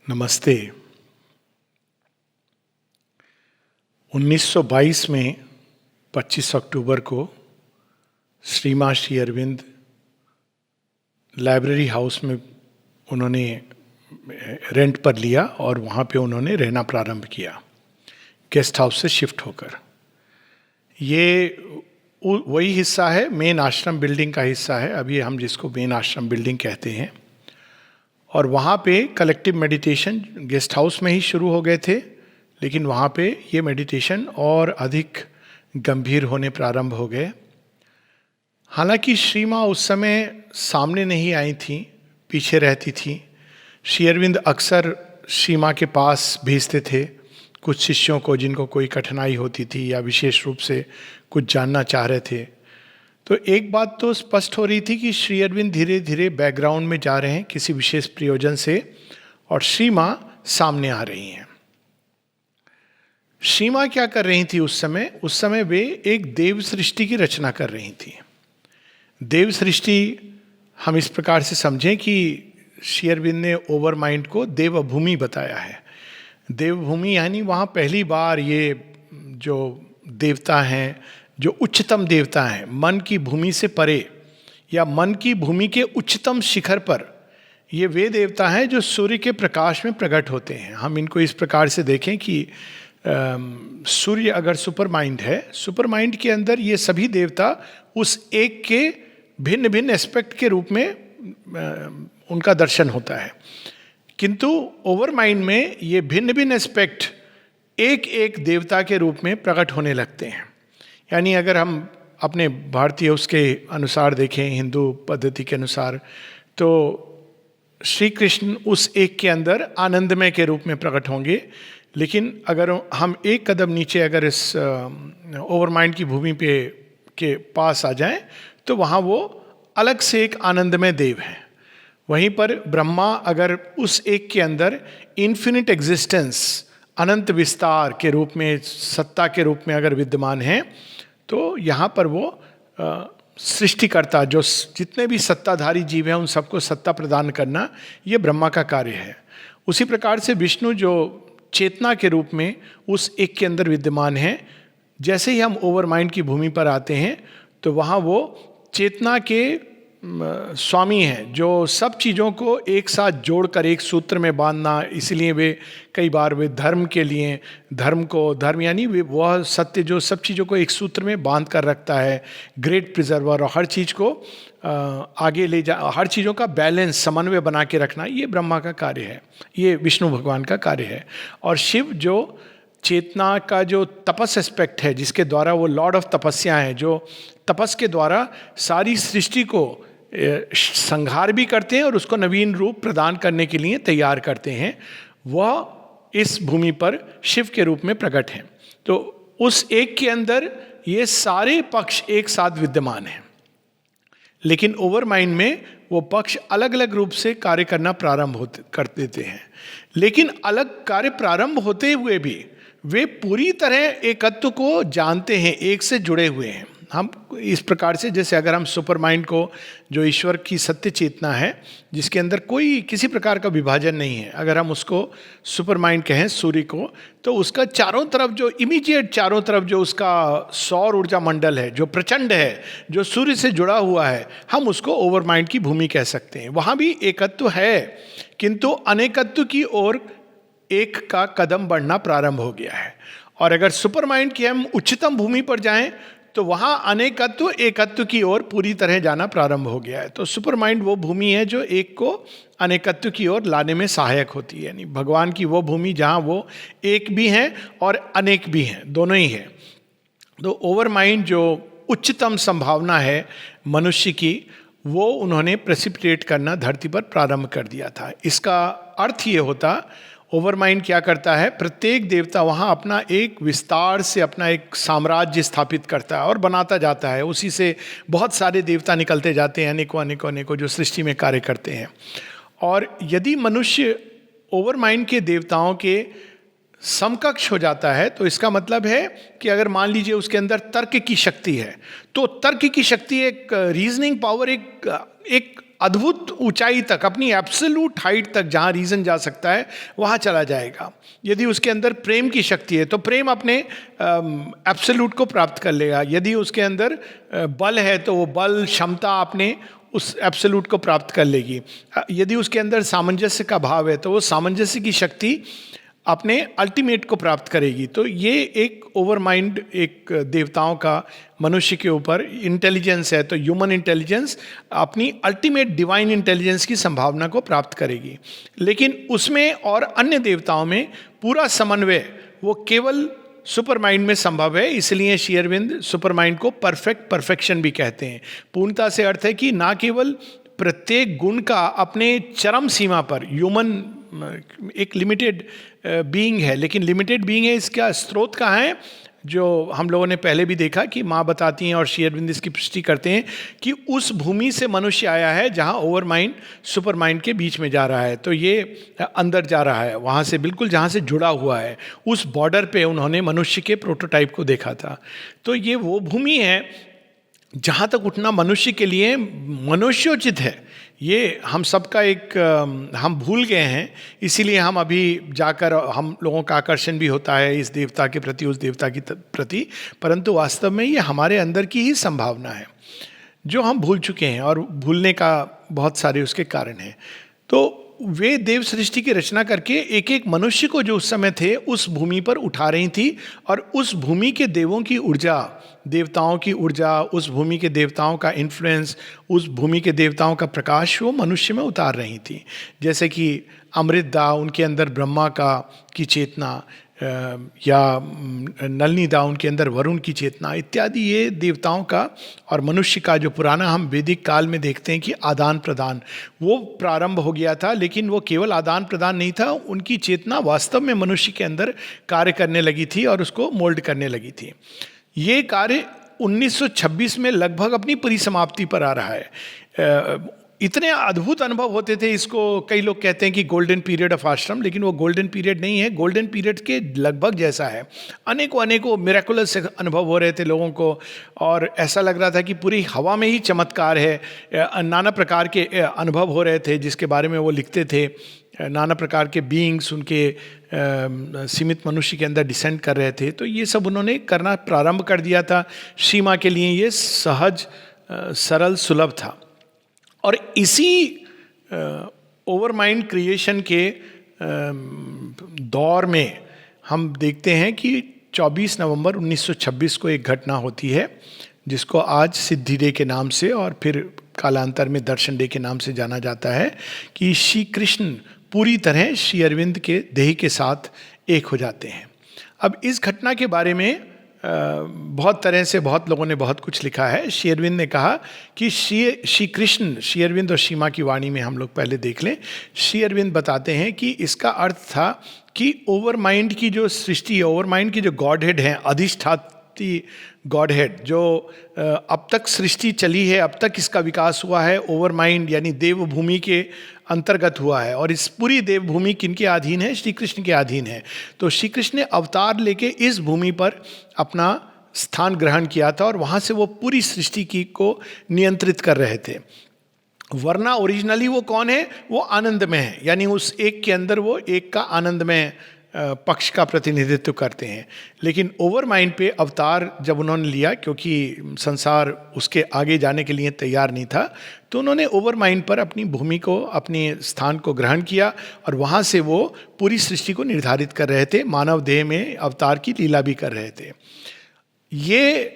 नमस्ते। 1922 में 25 अक्टूबर को श्रीमान श्री अरविंद लाइब्रेरी हाउस में उन्होंने रेंट पर लिया और वहाँ पे उन्होंने रहना प्रारंभ किया, गेस्ट हाउस से शिफ्ट होकर। ये वही हिस्सा है, मेन आश्रम बिल्डिंग का हिस्सा है, अभी हम जिसको मेन आश्रम बिल्डिंग कहते हैं। और वहाँ पे कलेक्टिव मेडिटेशन गेस्ट हाउस में ही शुरू हो गए थे, लेकिन वहाँ पे ये मेडिटेशन और अधिक गंभीर होने प्रारंभ हो गए। हालांकि श्री माँ उस समय सामने नहीं आई थी, पीछे रहती थी। श्री अरविंद अक्सर श्री माँ के पास भेजते थे कुछ शिष्यों को जिनको कोई कठिनाई होती थी या विशेष रूप से कुछ जानना चाह रहे थे। तो एक बात तो स्पष्ट हो रही थी कि श्री अरविंद धीरे धीरे बैकग्राउंड में जा रहे हैं किसी विशेष प्रयोजन से, और श्री माँ सामने आ रही हैं। श्री माँ क्या कर रही थी उस समय? उस समय वे एक देव सृष्टि की रचना कर रही थी। देव सृष्टि हम इस प्रकार से समझें कि श्री अरविंद ने ओवर माइंड को देवभूमि बताया है। देवभूमि यानी वहाँ पहली बार ये जो देवता हैं, जो उच्चतम देवता हैं, मन की भूमि से परे या मन की भूमि के उच्चतम शिखर पर, ये वे देवता हैं जो सूर्य के प्रकाश में प्रकट होते हैं। हम इनको इस प्रकार से देखें कि सूर्य अगर सुपर माइंड है, सुपर माइंड के अंदर ये सभी देवता उस एक के भिन्न भिन्न एस्पेक्ट के रूप में उनका दर्शन होता है। किंतु ओवर माइंड में ये भिन्न भिन्न एस्पेक्ट एक एक देवता के रूप में प्रकट होने लगते हैं। यानी अगर हम अपने भारतीय उसके अनुसार देखें, हिंदू पद्धति के अनुसार, तो श्री कृष्ण उस एक के अंदर आनंदमय के रूप में प्रकट होंगे। लेकिन अगर हम एक कदम नीचे अगर इस ओवर माइंड की भूमि पे के पास आ जाएं, तो वहाँ वो अलग से एक आनंदमय देव हैं। वहीं पर ब्रह्मा अगर उस एक के अंदर इन्फिनिट एग्जिस्टेंस, अनंत विस्तार के रूप में, सत्ता के रूप में अगर विद्यमान हैं, तो यहाँ पर वो सृष्टिकर्ता, जो जितने भी सत्ताधारी जीव हैं उन सबको सत्ता प्रदान करना, ये ब्रह्मा का कार्य है। उसी प्रकार से विष्णु जो चेतना के रूप में उस एक के अंदर विद्यमान हैं, जैसे ही हम ओवर माइंड की भूमि पर आते हैं तो वहाँ वो चेतना के स्वामी हैं, जो सब चीज़ों को एक साथ जोड़कर एक सूत्र में बांधना। इसलिए वे कई बार वे धर्म के लिए, धर्म यानी वह सत्य जो सब चीज़ों को एक सूत्र में बांध कर रखता है, ग्रेट प्रिजर्वर, और हर चीज़ को आगे ले जा, हर चीज़ों का बैलेंस, समन्वय बना के रखना, ये ब्रह्मा का कार्य है, ये विष्णु भगवान का कार्य है। और शिव जो चेतना का जो तपस एस्पेक्ट है, जिसके द्वारा वो लॉर्ड ऑफ तपस्या है, जो तपस के द्वारा सारी सृष्टि को संहार भी करते हैं और उसको नवीन रूप प्रदान करने के लिए तैयार करते हैं, वह इस भूमि पर शिव के रूप में प्रकट हैं। तो उस एक के अंदर ये सारे पक्ष एक साथ विद्यमान हैं, लेकिन ओवर माइंड में वो पक्ष अलग अलग रूप से कार्य करना प्रारंभ कर देते हैं। लेकिन अलग कार्य प्रारंभ होते हुए भी वे पूरी तरह एकत्व को जानते हैं, एक से जुड़े हुए हैं। हम इस प्रकार से, जैसे अगर हम सुपर माइंड को, जो ईश्वर की सत्य चेतना है, जिसके अंदर कोई किसी प्रकार का विभाजन नहीं है, अगर हम उसको सुपर माइंड कहें, सूर्य को, तो उसका चारों तरफ जो इमीडिएट चारों तरफ जो उसका सौर ऊर्जा मंडल है, जो प्रचंड है, जो सूर्य से जुड़ा हुआ है, हम उसको ओवर माइंड की भूमि कह सकते हैं। वहाँ भी एकत्व है, किंतु अनेकत्व की ओर एक का कदम बढ़ना प्रारंभ हो गया है। और अगर सुपर माइंड की हम उच्चतम भूमि पर जाएं, तो वहाँ अनेकत्व एकत्व की ओर पूरी तरह जाना प्रारंभ हो गया है। तो सुपर माइंड वो भूमि है जो एक को अनेकत्व की ओर लाने में सहायक होती है, यानी भगवान की वो भूमि जहाँ वो एक भी हैं और अनेक भी हैं, दोनों ही हैं। तो ओवर माइंड जो उच्चतम संभावना है मनुष्य की, वो उन्होंने प्रेसिपिटेट करना धरती पर प्रारंभ कर दिया था। इसका अर्थ ये होता, ओवर माइंड क्या करता है, प्रत्येक देवता वहाँ अपना एक विस्तार से अपना एक साम्राज्य स्थापित करता है और बनाता जाता है। उसी से बहुत सारे देवता निकलते जाते हैं, अनेकों अनेकों अनेकों, जो सृष्टि में कार्य करते हैं। और यदि मनुष्य ओवर माइंड के देवताओं के समकक्ष हो जाता है, तो इसका मतलब है कि अगर मान लीजिए उसके अंदर तर्क की शक्ति है, तो तर्क की शक्ति, एक रीजनिंग पावर, एक अद्भुत ऊंचाई तक, अपनी एब्सोल्यूट हाइट तक जहाँ रीजन जा सकता है वहाँ चला जाएगा। यदि उसके अंदर प्रेम की शक्ति है तो प्रेम अपने एब्सोल्यूट को प्राप्त कर लेगा। यदि उसके अंदर बल है तो वो बल क्षमता अपने उस एब्सोल्यूट को प्राप्त कर लेगी। यदि उसके अंदर सामंजस्य का भाव है तो वो सामंजस्य की शक्ति अपने अल्टीमेट को प्राप्त करेगी। तो ये एक ओवर माइंड, एक देवताओं का मनुष्य के ऊपर इंटेलिजेंस है, तो ह्यूमन इंटेलिजेंस अपनी अल्टीमेट डिवाइन इंटेलिजेंस की संभावना को प्राप्त करेगी। लेकिन उसमें और अन्य देवताओं में पूरा समन्वय वो केवल सुपर माइंड में संभव है। इसलिए श्री अरविंद सुपर माइंड को परफेक्शन भी कहते हैं। पूर्णता से अर्थ है कि ना केवल प्रत्येक गुण का अपने चरम सीमा पर, ह्यूमन एक लिमिटेड बीइंग है, लेकिन लिमिटेड बीइंग है, इसका स्रोत कहाँ है? जो हम लोगों ने पहले भी देखा कि माँ बताती हैं और श्री अरविंद इसकी पुष्टि करते हैं कि उस भूमि से मनुष्य आया है जहाँ ओवर माइंड सुपर माइंड के बीच में जा रहा है। तो ये अंदर जा रहा है, वहाँ से बिल्कुल जहाँ से जुड़ा हुआ है, उस बॉर्डर पे उन्होंने मनुष्य के प्रोटोटाइप को देखा था। तो ये वो भूमि है जहाँ तक उठना मनुष्य के लिए मनुष्योचित है। ये हम सबका एक, हम भूल गए हैं, इसीलिए हम अभी जाकर हम लोगों का आकर्षण भी होता है इस देवता के प्रति, उस देवता की प्रति, परंतु वास्तव में ये हमारे अंदर की ही संभावना है जो हम भूल चुके हैं, और भूलने का बहुत सारे उसके कारण हैं। तो वे देव सृष्टि की रचना करके एक एक मनुष्य को जो उस समय थे उस भूमि पर उठा रही थी, और उस भूमि के देवों की ऊर्जा, देवताओं की ऊर्जा, उस भूमि के देवताओं का इन्फ्लुएंस, उस भूमि के देवताओं का प्रकाश वो मनुष्य में उतार रही थी। जैसे कि अमृतदा, उनके अंदर ब्रह्मा की चेतना, या नलनीदा, उनके अंदर वरुण की चेतना इत्यादि, ये देवताओं का और मनुष्य का जो पुराना हम वैदिक काल में देखते हैं कि आदान प्रदान वो प्रारंभ हो गया था। लेकिन वो केवल आदान प्रदान नहीं था, उनकी चेतना वास्तव में मनुष्य के अंदर कार्य करने लगी थी और उसको मोल्ड करने लगी थी। ये कार्य 1926 में लगभग अपनी पूरी समाप्ति पर आ रहा है। इतने अद्भुत अनुभव होते थे, इसको कई लोग कहते हैं कि गोल्डन पीरियड ऑफ आश्रम, लेकिन वो गोल्डन पीरियड नहीं है, गोल्डन पीरियड के लगभग जैसा है। अनेकों मिरेकुलस अनुभव हो रहे थे लोगों को, और ऐसा लग रहा था कि पूरी हवा में ही चमत्कार है। नाना प्रकार के अनुभव हो रहे थे जिसके बारे में वो लिखते थे। नाना प्रकार के बीइंग्स उनके सीमित मनुष्य के अंदर डिसेंड कर रहे थे। तो ये सब उन्होंने करना प्रारंभ कर दिया था। सीमा के लिए ये सहज, सरल, सुलभ था। और इसी ओवर माइंड क्रिएशन के दौर में हम देखते हैं कि 24 नवंबर 1926 को एक घटना होती है जिसको आज सिद्धि डे के नाम से और फिर कालांतर में दर्शन डे के नाम से जाना जाता है, कि श्री कृष्ण पूरी तरह श्री अरविंद के देह के साथ एक हो जाते हैं। अब इस घटना के बारे में बहुत तरह से बहुत लोगों ने बहुत कुछ लिखा है। श्री अरविंद ने कहा कि श्री कृष्ण, श्री अरविंद और श्री माँ की वाणी में हम लोग पहले देख लें। श्री अरविंद बताते हैं कि इसका अर्थ था कि ओवर माइंड की जो सृष्टि है, ओवर माइंड की जो गॉड हेड है, अधिष्ठात्री गॉड हेड, जो अब तक सृष्टि चली है, अब तक इसका विकास हुआ है, ओवर माइंड यानी देवभूमि के अंतर्गत हुआ है। और इस पूरी देवभूमि किनके अधीन है? श्री कृष्ण के अधीन है। तो श्री कृष्ण ने अवतार लेके इस भूमि पर अपना स्थान ग्रहण किया था और वहाँ से वो पूरी सृष्टि की को नियंत्रित कर रहे थे। वरना ओरिजिनली वो कौन है? वो आनंदमय है, यानी उस एक के अंदर वो एक का आनंदमय पक्ष का प्रतिनिधित्व करते हैं। लेकिन ओवर माइंड पे अवतार जब उन्होंने लिया, क्योंकि संसार उसके आगे जाने के लिए तैयार नहीं था, तो उन्होंने ओवर माइंड पर अपनी भूमि को, अपने स्थान को ग्रहण किया और वहाँ से वो पूरी सृष्टि को निर्धारित कर रहे थे। मानव देह में अवतार की लीला भी कर रहे थे। ये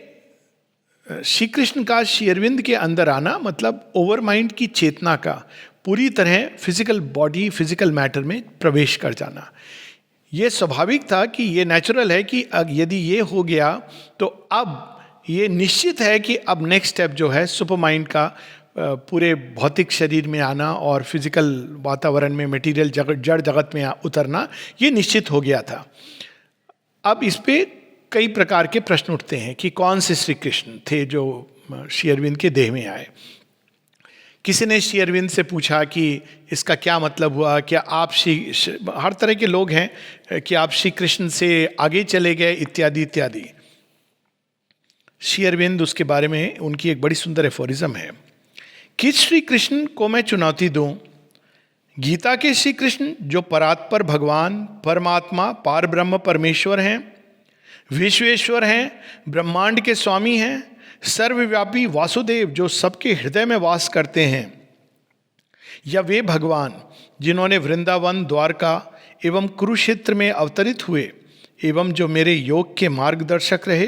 श्री कृष्ण का श्री अरविंद के अंदर आना मतलब ओवर माइंड की चेतना का पूरी तरह फिजिकल बॉडी, फिजिकल मैटर में प्रवेश कर जाना। ये स्वाभाविक था कि ये नेचुरल है कि यदि ये हो गया तो अब ये निश्चित है कि अब नेक्स्ट स्टेप जो है सुपर माइंड का पूरे भौतिक शरीर में आना और फिजिकल वातावरण में, मटेरियल जड़ जगत में उतरना, ये निश्चित हो गया था। अब इस पे कई प्रकार के प्रश्न उठते हैं कि कौन से श्री कृष्ण थे जो श्री अरविंद के देह में आए। किसी ने श्री अरविंद से पूछा कि इसका क्या मतलब हुआ, क्या आप हर तरह के लोग हैं कि आप श्री कृष्ण से आगे चले गए, इत्यादि इत्यादि। श्री अरविंद उसके बारे में उनकी एक बड़ी सुंदर एफोरिज्म है किस श्री कृष्ण को मैं चुनौती दूं? गीता के श्री कृष्ण जो परात्पर भगवान, परमात्मा, पार ब्रह्म परमेश्वर हैं, विश्वेश्वर हैं, ब्रह्मांड के स्वामी हैं, सर्वव्यापी वासुदेव जो सबके हृदय में वास करते हैं, या वे भगवान जिन्होंने वृंदावन, द्वारका एवं कुरुक्षेत्र में अवतरित हुए एवं जो मेरे योग के मार्गदर्शक रहे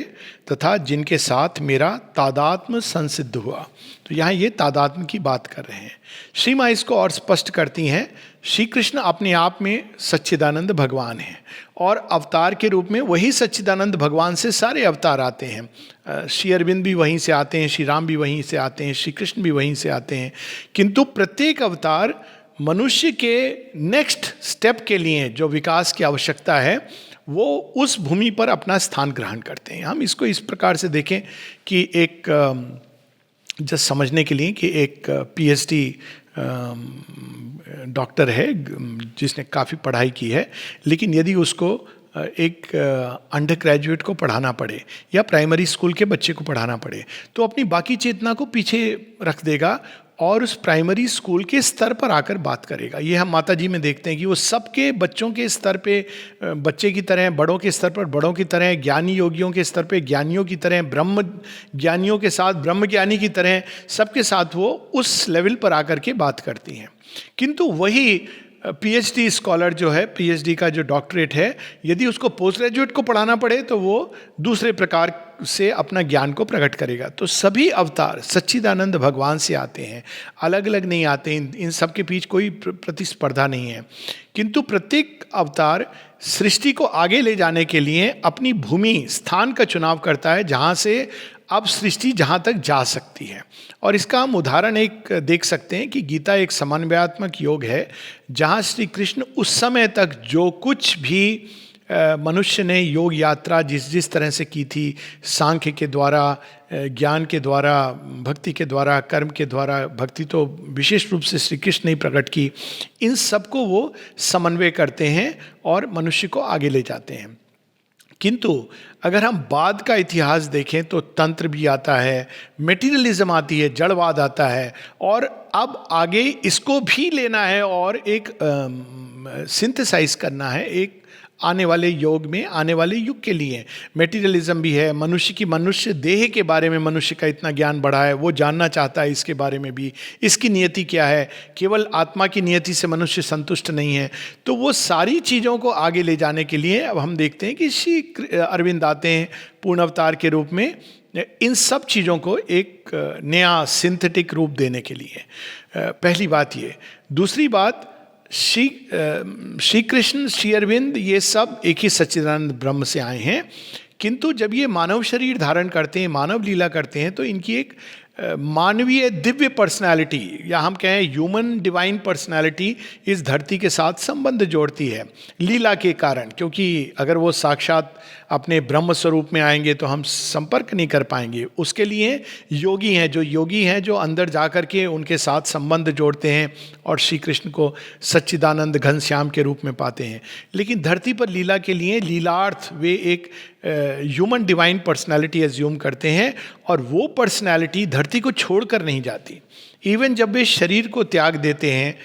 तथा जिनके साथ मेरा तादात्म्य संसिद्ध हुआ। तो यहाँ ये तादात्म्य की बात कर रहे हैं। श्री माँ इसको और स्पष्ट करती हैं, श्री कृष्ण अपने आप में सच्चिदानंद भगवान हैं और अवतार के रूप में वही सच्चिदानंद भगवान से सारे अवतार आते हैं। श्री अरविंद भी वहीं से आते हैं, श्री राम भी वहीं से आते हैं, श्री कृष्ण भी वहीं से आते हैं। किंतु प्रत्येक अवतार मनुष्य के नेक्स्ट स्टेप के लिए जो विकास की आवश्यकता है वो उस भूमि पर अपना स्थान ग्रहण करते हैं। हम इसको इस प्रकार से देखें कि एक जस्ट समझने के लिए कि एक पीएचडी डॉक्टर है जिसने काफ़ी पढ़ाई की है, लेकिन यदि उसको एक अंडर ग्रेजुएट को पढ़ाना पड़े या प्राइमरी स्कूल के बच्चे को पढ़ाना पड़े तो अपनी बाकी चेतना को पीछे रख देगा और उस प्राइमरी स्कूल के स्तर पर आकर बात करेगा। ये हम माता जी में देखते हैं कि वो सबके बच्चों के स्तर पे बच्चे की तरह, बड़ों के स्तर पर बड़ों की तरह, ज्ञानी योगियों के स्तर पे ज्ञानियों की तरह, ब्रह्म ज्ञानियों के साथ ब्रह्म ज्ञानी की तरह, सबके साथ वो उस लेवल पर आकर के बात करती हैं। किंतु वही पीएचडी स्कॉलर जो है, पीएचडी का जो डॉक्टरेट है, यदि उसको पोस्ट ग्रेजुएट को पढ़ाना पड़े तो वो दूसरे प्रकार से अपना ज्ञान को प्रकट करेगा। तो सभी अवतार सच्चिदानंद भगवान से आते हैं, अलग अलग नहीं आते। इन सब के बीच कोई प्रतिस्पर्धा नहीं है। किंतु प्रत्येक अवतार सृष्टि को आगे ले जाने के लिए अपनी भूमि, स्थान का चुनाव करता है जहाँ से अब सृष्टि जहाँ तक जा सकती है। और इसका हम उदाहरण एक देख सकते हैं कि गीता एक समन्वयात्मक योग है जहाँ श्री कृष्ण उस समय तक जो कुछ भी मनुष्य ने योग यात्रा जिस जिस तरह से की थी, सांख्य के द्वारा, ज्ञान के द्वारा, भक्ति के द्वारा, कर्म के द्वारा, भक्ति तो विशेष रूप से श्री कृष्ण ने प्रकट की, इन सबको वो समन्वय करते हैं और मनुष्य को आगे ले जाते हैं। किंतु अगर हम बाद का इतिहास देखें तो तंत्र भी आता है, मेटीरियलिज्म आती है, जड़वाद आता है, और अब आगे इसको भी लेना है और एक सिंथेसाइज करना है एक आने वाले योग में, आने वाले युग के लिए। मेटीरियलिज्म भी है, मनुष्य की मनुष्य देह के बारे में मनुष्य का इतना ज्ञान बढ़ा है, वो जानना चाहता है इसके बारे में भी, इसकी नियति क्या है, केवल आत्मा की नियति से मनुष्य संतुष्ट नहीं है। तो वो सारी चीज़ों को आगे ले जाने के लिए अब हम देखते हैं कि श्री अरविंद आते हैं पूर्ण अवतार के रूप में इन सब चीज़ों को एक नया सिंथेटिक रूप देने के लिए। पहली बात ये। दूसरी बात, श्री कृष्ण, श्री अरविंद, ये सब एक ही सच्चिदानंद ब्रह्म से आए हैं। किंतु जब ये मानव शरीर धारण करते हैं, मानव लीला करते हैं, तो इनकी एक मानवीय दिव्य पर्सनालिटी, या हम कहें ह्यूमन डिवाइन पर्सनालिटी, इस धरती के साथ संबंध जोड़ती है लीला के कारण। क्योंकि अगर वो साक्षात अपने ब्रह्म स्वरूप में आएंगे तो हम संपर्क नहीं कर पाएंगे। उसके लिए योगी हैं, जो योगी हैं, जो अंदर जा कर के उनके साथ संबंध जोड़ते हैं और श्री कृष्ण को सच्चिदानंद घनश्याम के रूप में पाते हैं। लेकिन धरती पर लीला के लिए लीलार्थ वे एक ह्यूमन डिवाइन पर्सनालिटी एज्यूम करते हैं, और वो पर्सनालिटी धरती को छोड़कर नहीं जाती। इवन जब वे शरीर को त्याग देते हैं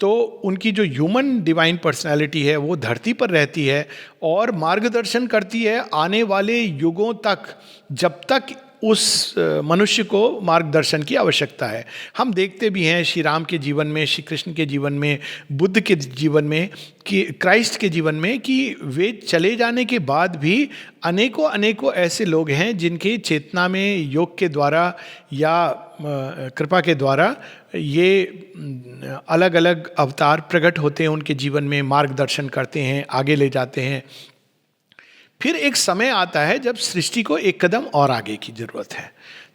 तो उनकी जो ह्यूमन डिवाइन पर्सनालिटी है वो धरती पर रहती है और मार्गदर्शन करती है आने वाले युगों तक, जब तक उस मनुष्य को मार्गदर्शन की आवश्यकता है। हम देखते भी हैं श्री राम के जीवन में, श्री कृष्ण के जीवन में, बुद्ध के जीवन में, कि क्राइस्ट के जीवन में, कि वे चले जाने के बाद भी अनेकों अनेकों ऐसे लोग हैं जिनके चेतना में योग के द्वारा या कृपा के द्वारा ये अलग अलग अवतार प्रकट होते हैं, उनके जीवन में मार्गदर्शन करते हैं, आगे ले जाते हैं। फिर एक समय आता है जब सृष्टि को एक कदम और आगे की जरूरत है,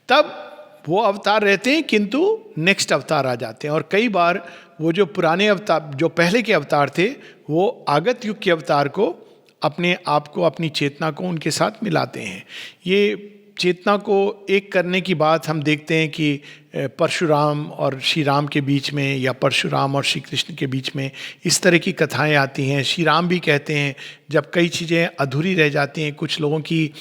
तब वो अवतार रहते हैं किंतु नेक्स्ट अवतार आ जाते हैं। और कई बार वो जो पुराने अवतार, जो पहले के अवतार थे, वो आगत युग के अवतार को, अपने आप को, अपनी चेतना को उनके साथ मिलाते हैं। ये चेतना को एक करने की बात हम देखते हैं कि परशुराम और श्री राम के बीच में, या परशुराम और श्री कृष्ण के बीच में इस तरह की कथाएं आती हैं। श्री राम भी कहते हैं जब कई चीज़ें अधूरी रह जाती हैं, कुछ लोगों की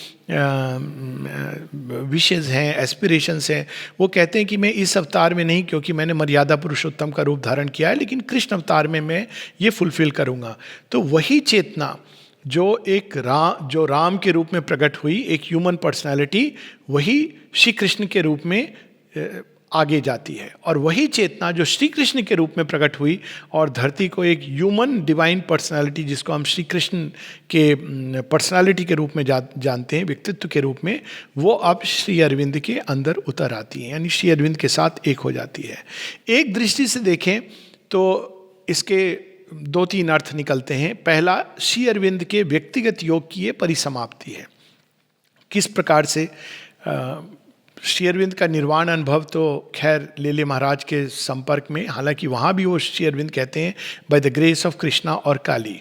विशेज़ हैं, एस्पिरेशंस हैं, वो कहते हैं कि मैं इस अवतार में नहीं, क्योंकि मैंने मर्यादा पुरुषोत्तम का रूप धारण किया है, लेकिन कृष्ण अवतार में मैं ये फुलफिल करूँगा। तो वही चेतना जो राम के रूप में प्रकट हुई, एक ह्यूमन पर्सनालिटी, वही श्री कृष्ण के रूप में आगे जाती है। और वही चेतना जो श्री कृष्ण के रूप में प्रकट हुई और धरती को एक ह्यूमन डिवाइन पर्सनालिटी, जिसको हम श्री कृष्ण के पर्सनालिटी के रूप में जानते हैं, व्यक्तित्व के रूप में, वो अब श्री अरविंद के अंदर उतर आती है, यानी श्री अरविंद के साथ एक हो जाती है। एक दृष्टि से देखें तो इसके 2-3 अर्थ निकलते हैं। पहला, श्री अरविंद के व्यक्तिगत योग की ये परिसमाप्ति है। किस प्रकार से श्री अरविंद का निर्वाण अनुभव तो खैर लेले महाराज के संपर्क में, हालांकि वहाँ भी वो श्री अरविंद कहते हैं by the grace of Krishna और काली,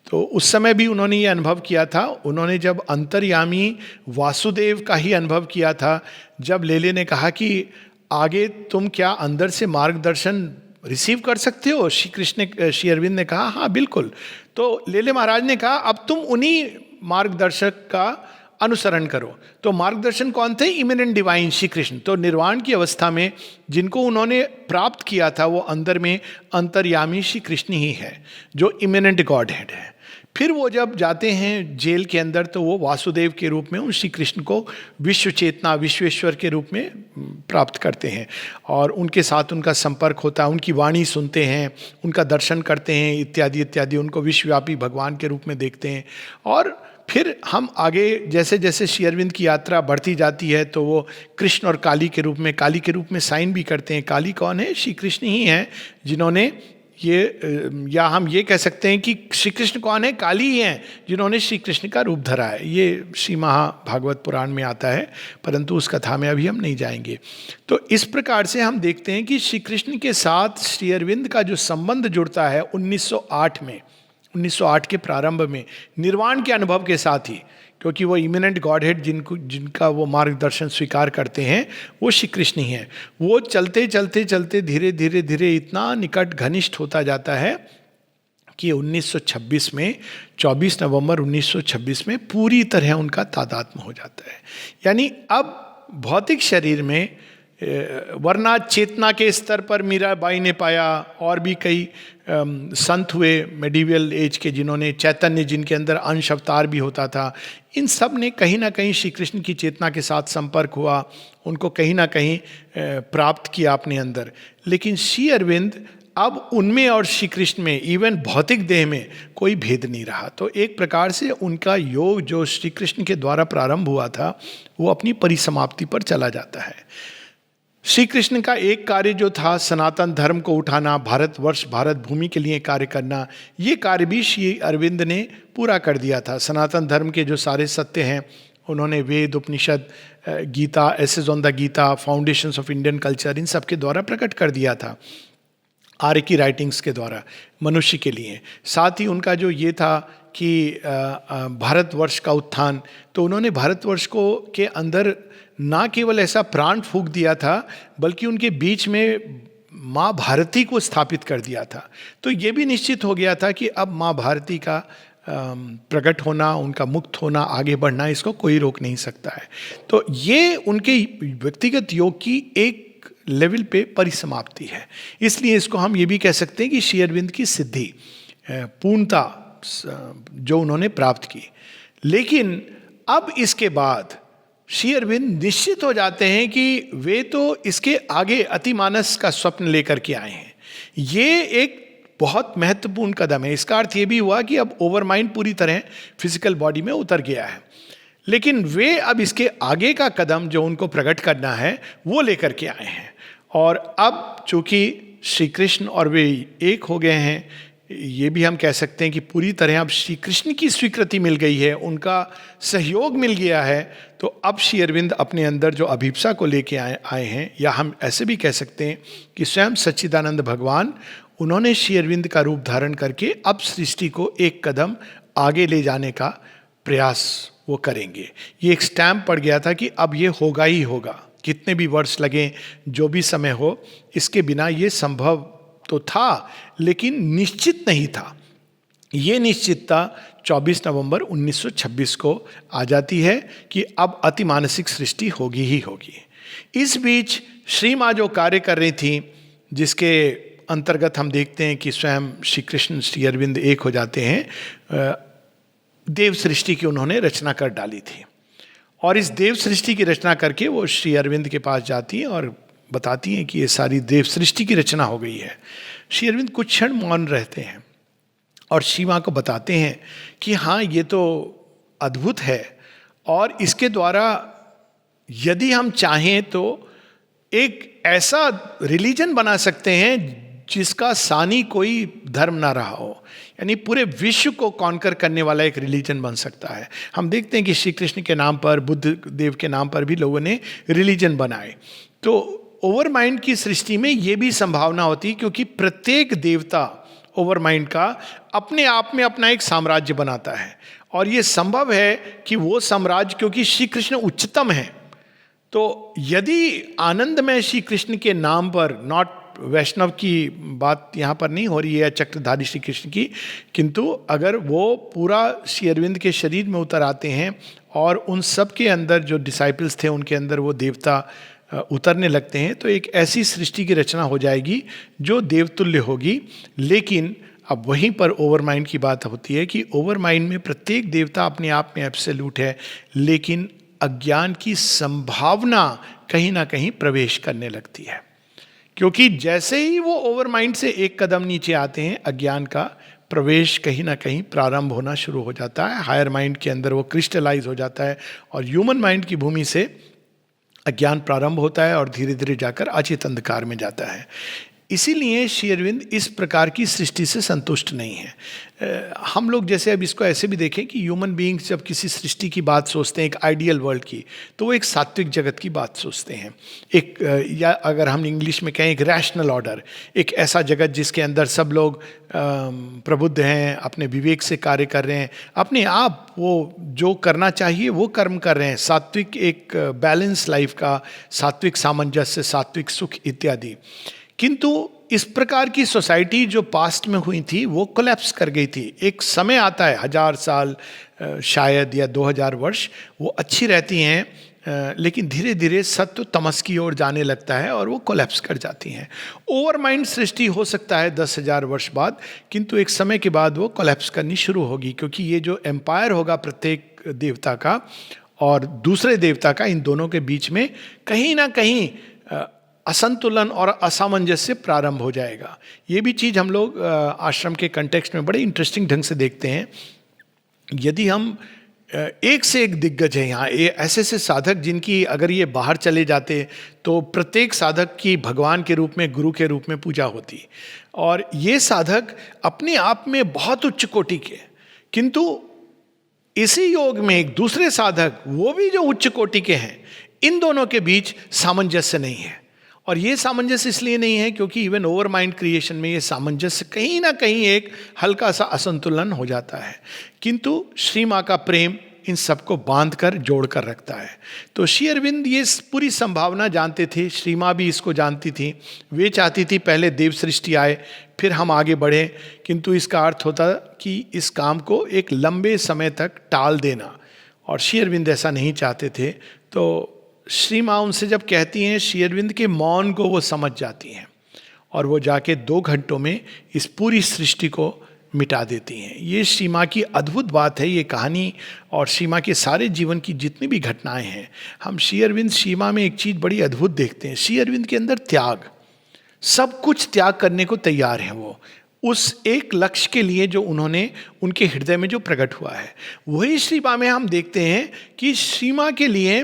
तो उस समय भी उन्होंने ये अनुभव किया था। उन्होंने जब अंतर्यामी वासुदेव का ही अनुभव किया था, जब लेले ने कहा कि आगे तुम क्या अंदर से मार्गदर्शन रिसीव कर सकते हो, श्री अरविंद ने कहा हाँ बिल्कुल। तो लेले महाराज ने कहा अब तुम उन्हीं मार्गदर्शक का अनुसरण करो। तो मार्गदर्शन कौन थे? Eminent divine Shri Krishna. तो निर्वाण की अवस्था में जिनको उन्होंने प्राप्त किया था, वो अंदर में अंतर्यामी श्री कृष्ण ही है, जो इमिनेंट गॉड हेड है। फिर वो जब जाते हैं जेल के अंदर, तो वो वासुदेव के रूप में उन श्री कृष्ण को विश्व चेतना, विश्वेश्वर के रूप में प्राप्त करते हैं, और उनके साथ उनका संपर्क होता है, उनकी वाणी सुनते हैं, उनका दर्शन करते हैं, इत्यादि इत्यादि। उनको विश्वव्यापी भगवान के रूप में देखते हैं। और फिर हम आगे जैसे जैसे श्री अरविंद की यात्रा बढ़ती जाती है, तो वो कृष्ण और काली के रूप में साइन भी करते हैं। काली कौन है? श्री कृष्ण ही हैं, जिन्होंने ये, या हम ये कह सकते हैं कि श्री कृष्ण कौन है? काली ही हैं, जिन्होंने श्री कृष्ण का रूप धरा है। ये श्री महाभागवत पुराण में आता है, परंतु उस कथा में अभी हम नहीं जाएंगे। तो इस प्रकार से हम देखते हैं कि श्री कृष्ण के साथ श्री अरविंद का जो संबंध जुड़ता है 1908 के प्रारंभ में, निर्वाण के अनुभव के साथ ही, क्योंकि वो इमिनेंट गॉड हेड जिनका वो मार्गदर्शन स्वीकार करते हैं, वो श्री कृष्ण ही हैं। वो चलते चलते चलते धीरे धीरे धीरे इतना निकट घनिष्ठ होता जाता है कि 1926 में, 24 नवंबर 1926 में पूरी तरह उनका तादात्म्य हो जाता है। यानी अब भौतिक शरीर में, वरना चेतना के स्तर पर मीराबाई ने पाया, और भी कई संत हुए मेडिवल एज के, जिन्होंने चैतन्य, जिनके अंदर अंश अवतार भी होता था, इन सब ने कहीं ना कहीं श्री कृष्ण की चेतना के साथ संपर्क हुआ, उनको कहीं ना कहीं प्राप्त किया अपने अंदर। लेकिन श्री अरविंद अब उनमें और श्री कृष्ण में, इवन भौतिक देह में, कोई भेद नहीं रहा। तो एक प्रकार से उनका योग जो श्री कृष्ण के द्वारा प्रारंभ हुआ था, वो अपनी परिसमाप्ति पर चला जाता है। श्री कृष्ण का एक कार्य जो था सनातन धर्म को उठाना, भारतवर्ष, भारत भूमि के लिए कार्य करना, ये कार्य भी श्री अरविंद ने पूरा कर दिया था। सनातन धर्म के जो सारे सत्य हैं, उन्होंने Veda, Upanishad, Gita, essays on the Gita, foundations of Indian culture, इन सब के द्वारा प्रकट कर दिया था, आर्य की राइटिंग्स के द्वारा मनुष्य के लिए। साथ ही उनका जो ये था कि भारतवर्ष का उत्थान, तो उन्होंने भारतवर्ष को के अंदर ना केवल ऐसा प्राण फूंक दिया था, बल्कि उनके बीच में माँ भारती को स्थापित कर दिया था। तो ये भी निश्चित हो गया था कि अब माँ भारती का प्रकट होना, उनका मुक्त होना, आगे बढ़ना, इसको कोई रोक नहीं सकता है। तो ये उनके व्यक्तिगत योग की एक लेवल पे परिसमाप्ति है। इसलिए इसको हम ये भी कह सकते हैं कि श्री अरविंद की सिद्धि, पूर्णता जो उन्होंने प्राप्त की। लेकिन अब इसके बाद श्री अरविंद निश्चित हो जाते हैं कि वे तो इसके आगे अतिमानस का स्वप्न लेकर के आए हैं। ये एक बहुत महत्वपूर्ण कदम है। इसका अर्थ ये भी हुआ कि अब ओवर माइंड पूरी तरह फिजिकल बॉडी में उतर गया है, लेकिन वे अब इसके आगे का कदम जो उनको प्रकट करना है, वो लेकर के आए हैं। और अब चूंकि श्री कृष्ण और वे एक हो गए हैं, ये भी हम कह सकते हैं कि पूरी तरह अब श्री कृष्ण की स्वीकृति मिल गई है, उनका सहयोग मिल गया है। तो अब श्री अरविंद अपने अंदर जो अभिप्सा को लेके आए हैं, या हम ऐसे भी कह सकते हैं कि स्वयं सच्चिदानंद भगवान, उन्होंने श्री अरविंद का रूप धारण करके अब सृष्टि को एक कदम आगे ले जाने का प्रयास वो करेंगे। ये एक स्टैम्प पड़ गया था कि अब ये होगा ही होगा, कितने भी वर्ष लगें, जो भी समय हो, इसके बिना ये संभव तो था लेकिन निश्चित नहीं था। ये निश्चितता 24 नवंबर 1926 को आ जाती है कि अब अति मानसिक सृष्टि होगी ही होगी। इस बीच श्री माँ जो कार्य कर रही थी, जिसके अंतर्गत हम देखते हैं कि स्वयं श्री कृष्ण श्री अरविंद एक हो जाते हैं, देव सृष्टि की उन्होंने रचना कर डाली थी। और इस देव सृष्टि की रचना करके वो श्री अरविंद के पास जाती हैं और बताती हैं कि ये सारी देव सृष्टि की रचना हो गई है। श्री अरविंद कुछ क्षण मौन रहते हैं और श्री माँ को बताते हैं कि हाँ, ये तो अद्भुत है, और इसके द्वारा यदि हम चाहें तो एक ऐसा रिलीजन बना सकते हैं जिसका सानी कोई धर्म ना रहा हो, यानी पूरे विश्व को कॉन्कर करने वाला एक रिलीजन बन सकता है। हम देखते हैं कि श्री कृष्ण के नाम पर, बुद्ध देव के नाम पर भी लोगों ने रिलीजन बनाए। तो ओवर माइंड की सृष्टि में ये भी संभावना होती है, क्योंकि प्रत्येक देवता ओवर माइंड का अपने आप में अपना एक साम्राज्य बनाता है, और ये संभव है कि वो साम्राज्य, क्योंकि श्री कृष्ण उच्चतम है, तो यदि आनंदमय श्री कृष्ण के नाम पर, नॉट वैष्णव की बात यहाँ पर नहीं हो रही है, चक्रधारी श्री कृष्ण की, किंतु अगर वो पूरा श्री अरविंद के शरीर में उतर आते हैं और उन सब के अंदर जो डिसाइपल्स थे उनके अंदर वो देवता उतरने लगते हैं, तो एक ऐसी सृष्टि की रचना हो जाएगी जो देवतुल्य होगी। लेकिन अब वहीं पर ओवर माइंड की बात होती है कि ओवर माइंड में प्रत्येक देवता अपने आप में एब्सोल्यूट है, लेकिन अज्ञान की संभावना कहीं ना कहीं प्रवेश करने लगती है, क्योंकि जैसे ही वो ओवर माइंड से एक कदम नीचे आते हैं, अज्ञान का प्रवेश कहीं ना कहीं प्रारंभ होना शुरू हो जाता है। हायर माइंड के अंदर वो क्रिस्टलाइज हो जाता है और ह्यूमन माइंड की भूमि से अज्ञान प्रारंभ होता है और धीरे धीरे जाकर अचेत अंधकार में जाता है। इसीलिए श्री अरविंद इस प्रकार की सृष्टि से संतुष्ट नहीं है। हम लोग जैसे अब इसको ऐसे भी देखें कि ह्यूमन बीइंग्स जब किसी सृष्टि की बात सोचते हैं, एक आइडियल वर्ल्ड की, तो वो एक सात्विक जगत की बात सोचते हैं, एक या अगर हम इंग्लिश में कहें एक रैशनल ऑर्डर, एक ऐसा जगत जिसके अंदर सब लोग प्रबुद्ध हैं, अपने विवेक से कार्य कर रहे हैं, अपने आप वो जो करना चाहिए वो कर्म कर रहे हैं, सात्विक एक बैलेंस लाइफ का, सात्विक सामंजस्य, सात्विक सुख इत्यादि। किंतु इस प्रकार की सोसाइटी जो पास्ट में हुई थी वो कोलैप्स कर गई थी। एक समय आता है, 1000 साल शायद या 2000 वर्ष, वो अच्छी रहती हैं, लेकिन धीरे धीरे सत्व तमस की ओर जाने लगता है और वो कोलैप्स कर जाती हैं। ओवर माइंड सृष्टि हो सकता है 10,000 वर्ष बाद, किंतु एक समय के बाद वो कोलैप्स करनी शुरू होगी, क्योंकि ये जो एम्पायर होगा प्रत्येक देवता का और दूसरे देवता का, इन दोनों के बीच में कहीं ना कहीं असंतुलन और असामंजस्य प्रारंभ हो जाएगा। ये भी चीज़ हम लोग आश्रम के कंटेक्स्ट में बड़े इंटरेस्टिंग ढंग से देखते हैं। यदि हम एक से एक दिग्गज हैं यहाँ, ये ऐसे ऐसे साधक जिनकी अगर ये बाहर चले जाते तो प्रत्येक साधक की भगवान के रूप में, गुरु के रूप में पूजा होती, और ये साधक अपने आप में बहुत उच्च कोटि के, किंतु इसी योग में एक दूसरे साधक, वो भी जो उच्च कोटि के हैं, इन दोनों के बीच सामंजस्य नहीं है। और ये सामंजस्य इसलिए नहीं है क्योंकि इवन ओवर माइंड क्रिएशन में ये सामंजस्य कहीं ना कहीं एक हल्का सा असंतुलन हो जाता है, किंतु श्री माँ का प्रेम इन सबको बांध कर जोड़ कर रखता है। तो श्री अरविंद ये पूरी संभावना जानते थे, श्री माँ भी इसको जानती थी। वे चाहती थी पहले देव सृष्टि आए फिर हम आगे बढ़ें, किंतु इसका अर्थ होता कि इस काम को एक लंबे समय तक टाल देना, और श्री अरविंद ऐसा नहीं चाहते थे। तो श्री माँ उनसे जब कहती हैं, श्री अरविंद के मौन को वो समझ जाती हैं और वो जाके 2 घंटों में इस पूरी सृष्टि को मिटा देती हैं। ये श्री माँ की अद्भुत बात है, ये कहानी और श्री माँ के सारे जीवन की जितनी भी घटनाएं हैं, हम श्री अरविंद श्री माँ में एक चीज़ बड़ी अद्भुत देखते हैं। श्री अरविंद के अंदर त्याग, सब कुछ त्याग करने को तैयार हैं वो, उस एक लक्ष्य के लिए जो उन्होंने उनके हृदय में जो प्रकट हुआ है। वही श्री माँ में हम देखते हैं कि श्री माँ के लिए